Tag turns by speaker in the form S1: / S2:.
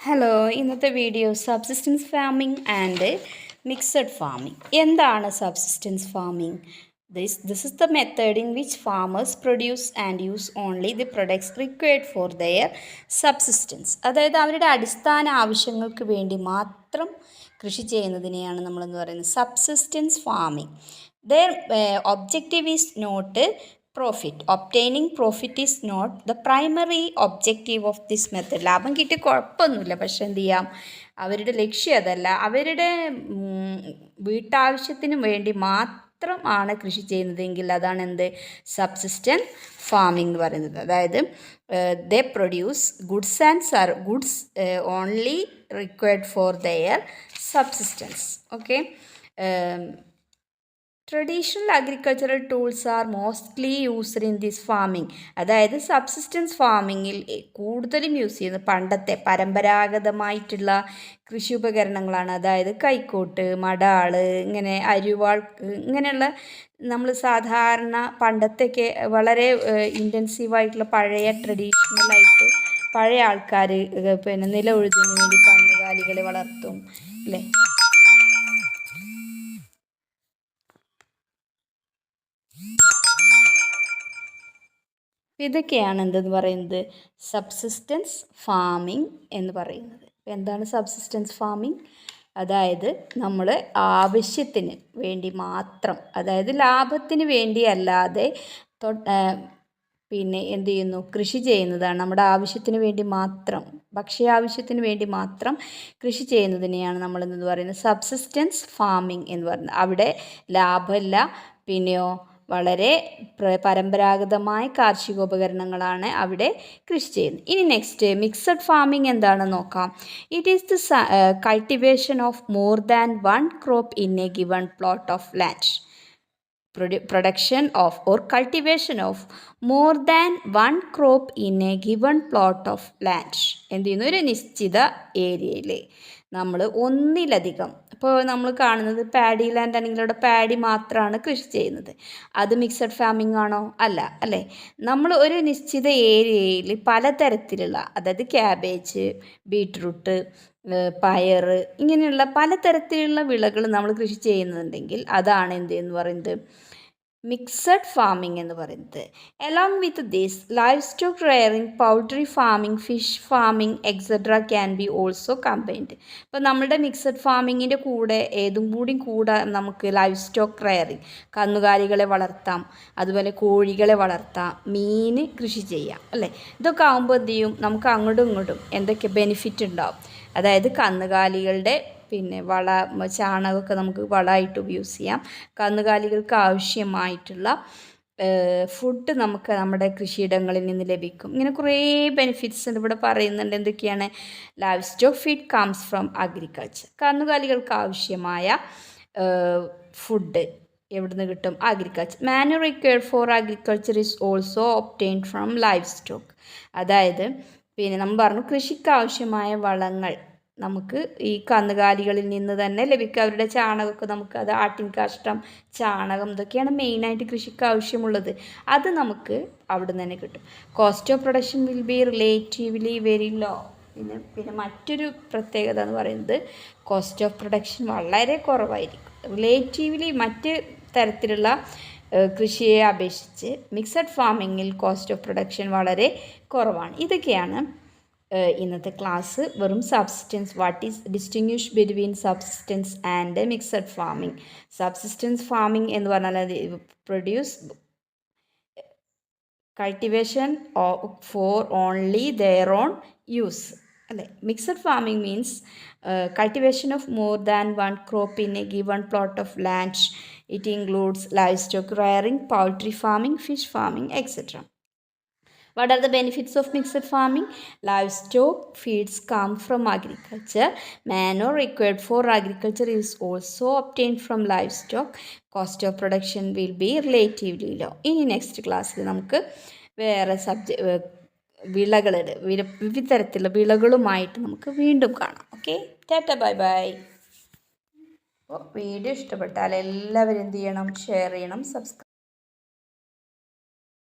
S1: Hello, ഇന്നത്തെ video subsistence farming and mixed farming. എന്താണ് subsistence farming? This is the method in which farmers produce and use only the products required for their subsistence. അതായത് അവരുടെ അടിസ്ഥാന ആവശ്യങ്ങൾക്ക് വേണ്ടി മാത്രം കൃഷി ചെയ്യുന്നതിനെയാണ് നമ്മളെന്ന് പറയുന്നത് subsistence farming. Their objective is not profit. Obtaining profit is not the primary objective of this method. ലാഭം കിട്ടി കുഴപ്പമൊന്നുമില്ല, പക്ഷെ എന്ത് ചെയ്യാം, അവരുടെ ലക്ഷ്യം അതല്ല. അവരുടെ വീട്ടാവശ്യത്തിന് വേണ്ടി മാത്രമാണ് കൃഷി ചെയ്യുന്നതെങ്കിൽ അതാണ് എന്ത് സബ്സിസ്റ്റൻസ് ഫാമിംഗ് എന്ന് പറയുന്നത്. അതായത് ദേ produce goods only required for their subsistence. Okay. Traditional agricultural tools R mostly used in this farming. അതായത് സബ്സിസ്റ്റൻസ് ഫാമിങ്ങിൽ കൂടുതലും യൂസ് ചെയ്യുന്നത് പണ്ടത്തെ പരമ്പരാഗതമായിട്ടുള്ള കൃഷി ഉപകരണങ്ങളാണ്. അതായത് കൈക്കോട്ട്, മടാള്, ഇങ്ങനെ അരിവാൾ, ഇങ്ങനെയുള്ള നമ്മൾ സാധാരണ പണ്ടത്തെയൊക്കെ വളരെ ഇൻറ്റൻസീവായിട്ടുള്ള പഴയ ട്രഡീഷണലായിട്ട് പഴയ ആൾക്കാർ പിന്നെ നില ഉഴുതിന് വേണ്ടി കന്നുകാലികളെ വളർത്തും അല്ലേ. ഇതൊക്കെയാണ് എന്തെന്ന് പറയുന്നത് സബ്സിസ്റ്റൻസ് ഫാമിംഗ് എന്ന് പറയുന്നത്. എന്താണ് സബ്സിസ്റ്റൻസ് ഫാമിംഗ്? അതായത് നമ്മൾ ആവശ്യത്തിന് വേണ്ടി മാത്രം, അതായത് ലാഭത്തിന് വേണ്ടി അല്ലാതെ പിന്നെ എന്ത് ചെയ്യുന്നു, കൃഷി ചെയ്യുന്നതാണ്. നമ്മുടെ ആവശ്യത്തിന് വേണ്ടി മാത്രം, ഭക്ഷ്യാവശ്യത്തിന് വേണ്ടി മാത്രം കൃഷി ചെയ്യുന്നതിനെയാണ് നമ്മൾ എന്ന് പറയുന്നത് സബ്സിസ്റ്റൻസ് ഫാമിംഗ് എന്ന് പറയുന്നത്. അവിടെ ലാഭമില്ല, പിന്നെയോ വളരെ പരമ്പരാഗതമായ കാർഷികോപകരണങ്ങളാണ് അവിടെ കൃഷി ചെയ്യുന്നത്. ഇനി നെക്സ്റ്റ് മിക്സഡ് ഫാമിംഗ് എന്താണെന്ന് നോക്കാം. It is the cultivation of more than one crop in a given plot of land. Production of or cultivation of more than one crop in a given plot of land. എന്ത് ചെയ്യുന്നു, ഒരു നിശ്ചിത ഏരിയയിൽ നമ്മൾ ഒന്നിലധികം, ഇപ്പോൾ നമ്മൾ കാണുന്നത് പാഡി ലാൻഡ് ആണെങ്കിൽ അവിടെ പാഡി മാത്രമാണ് കൃഷി ചെയ്യുന്നത്. അത് മിക്സഡ് ഫാമിംഗ് ആണോ? അല്ല, അല്ലേ. നമ്മൾ ഒരു നിശ്ചിത ഏരിയയിൽ പലതരത്തിലുള്ള, അതായത് ക്യാബേജ്, ബീട്രൂട്ട്, പയർ, ഇങ്ങനെയുള്ള പലതരത്തിലുള്ള വിളകൾ നമ്മൾ കൃഷി ചെയ്യുന്നുണ്ടെങ്കിൽ അതാണ് എന്ത് എന്ന് പറയുന്നത് മിക്സഡ് ഫാമിംഗ് എന്ന് പറയുന്നത്. Along with this live stock raring, poultry farming, fish farming etcetera can be also combined. ഇപ്പോൾ നമ്മുടെ മിക്സഡ് ഫാമിങ്ങിൻ്റെ കൂടെ ഏതും കൂടെ നമുക്ക് ലൈവ് സ്റ്റോക്ക് റെയറിങ്, കന്നുകാലികളെ വളർത്താം, അതുപോലെ കോഴികളെ വളർത്താം, മീൻ കൃഷി ചെയ്യാം അല്ലേ. ഇതൊക്കെ ആകുമ്പോൾ എന്ത് ചെയ്യും, നമുക്ക് അങ്ങോട്ടും ഇങ്ങോട്ടും എന്തൊക്കെ ബെനിഫിറ്റ് ഉണ്ടാവും. അതായത് കന്നുകാലികളുടെ പിന്നെ ചാണകമൊക്കെ നമുക്ക് വളമായിട്ട് യൂസ് ചെയ്യാം. കന്നുകാലികൾക്ക് ആവശ്യമായിട്ടുള്ള ഫുഡ് നമുക്ക് നമ്മുടെ കൃഷിയിടങ്ങളിൽ നിന്ന് ലഭിക്കും. ഇങ്ങനെ കുറേ ബെനിഫിറ്റ്സ് ഉണ്ട് ഇവിടെ പറയുന്നുണ്ട്. എന്തൊക്കെയാണ്? Livestock feed comes from agriculture. കന്നുകാലികൾക്ക് ആവശ്യമായ ഫുഡ് എവിടുന്ന് കിട്ടും? Agriculture. Manure required for agriculture is also obtained from livestock. അതായത് പിന്നെ നമ്മൾ പറഞ്ഞു കൃഷിക്ക് ആവശ്യമായ വളങ്ങൾ നമുക്ക് ഈ കന്നുകാലികളിൽ നിന്ന് തന്നെ ലഭിക്കുക. അവരുടെ ചാണകമൊക്കെ നമുക്ക്, അത് ആട്ടിൻ കാഷ്ടം, ചാണകം, ഇതൊക്കെയാണ് മെയിനായിട്ട് കൃഷിക്ക് ആവശ്യമുള്ളത്. അത് നമുക്ക് അവിടെ നിന്ന് തന്നെ കിട്ടും. Cost of production will be relatively very low. പിന്നെ മറ്റൊരു പ്രത്യേകത എന്ന് പറയുന്നത് കോസ്റ്റ് ഓഫ് പ്രൊഡക്ഷൻ വളരെ കുറവായിരിക്കും. റിലേറ്റീവ്ലി മറ്റ് തരത്തിലുള്ള കൃഷിയെ അപേക്ഷിച്ച് മിക്സഡ് ഫാമിങ്ങിൽ കോസ്റ്റ് ഓഫ് പ്രൊഡക്ഷൻ വളരെ കുറവാണ്. ഇതൊക്കെയാണ് ഇന്നത്തെ ക്ലാസ്. വെറും subsistence, what is distinguish between subsistence and mixed farming. Subsistence farming എന്ന് പറഞ്ഞാൽ produce cultivation for only their own use അല്ലേ. Mixed farming means cultivation of more than one crop in a given plot of land. It includes livestock rearing, poultry farming, fish farming etcetera. What are the benefits of mixed farming? Livestock feeds come from agriculture. Manure required for agriculture is also obtained from livestock. Cost of production will be relatively low. In next class നമുക്ക് വേറെ വിളകളുടെ വിവിധ തരത്തിലുള്ള വിളകളുമായിട്ട് നമുക്ക് വീണ്ടും കാണാം. Okay, Tata, bye bye. അപ്പോൾ video ഇഷ്ടപ്പെട്ടാൽ എല്ലാവരും എന്ത് ചെയ്യണം? ഷെയർ ചെയ്യണം, സബ്സ്ക്രൈബ്